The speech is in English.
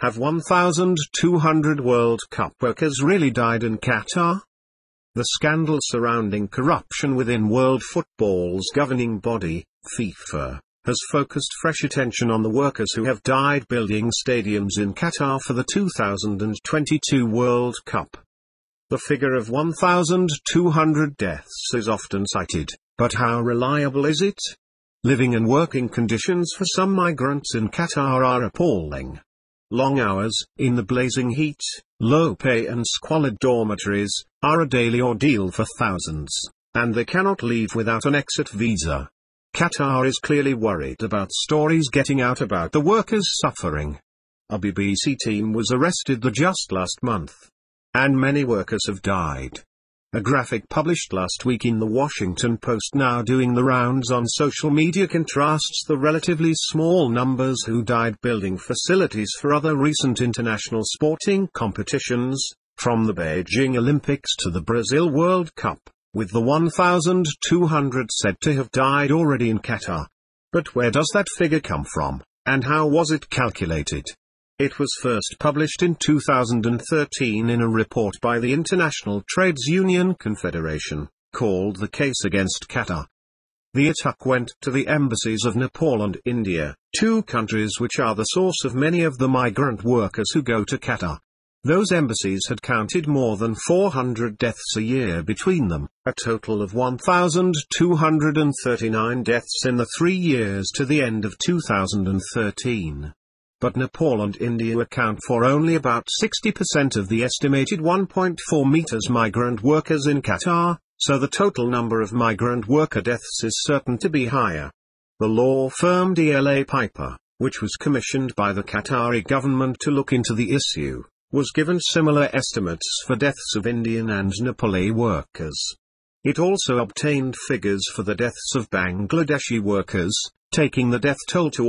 Have 1,200 World Cup workers really died in Qatar? The scandal surrounding corruption within world football's governing body, FIFA, has focused fresh attention on the workers who have died building stadiums in Qatar for the 2022 World Cup. The figure of 1,200 deaths is often cited, but how reliable is it? Living and working conditions for some migrants in Qatar are appalling. Long hours, in the blazing heat, low pay and squalid dormitories, are a daily ordeal for thousands, and they cannot leave without an exit visa. Qatar is clearly worried about stories getting out about the workers suffering. A BBC team was arrested just last month, and many workers have died. A graphic published last week in the Washington Post, now doing the rounds on social media, contrasts the relatively small numbers who died building facilities for other recent international sporting competitions, from the Beijing Olympics to the Brazil World Cup, with the 1,200 said to have died already in Qatar. But where does that figure come from, and how was it calculated? It was first published in 2013 in a report by the International Trades Union Confederation, called the Case Against Qatar. The ITUC went to the embassies of Nepal and India, two countries which are the source of many of the migrant workers who go to Qatar. Those embassies had counted more than 400 deaths a year between them, a total of 1,239 deaths in the 3 years to the end of 2013. But Nepal and India account for only about 60% of the estimated 1.4 meters migrant workers in Qatar, so the total number of migrant worker deaths is certain to be higher. The law firm DLA Piper, which was commissioned by the Qatari government to look into the issue, was given similar estimates for deaths of Indian and Nepali workers. It also obtained figures for the deaths of Bangladeshi workers, taking the death toll to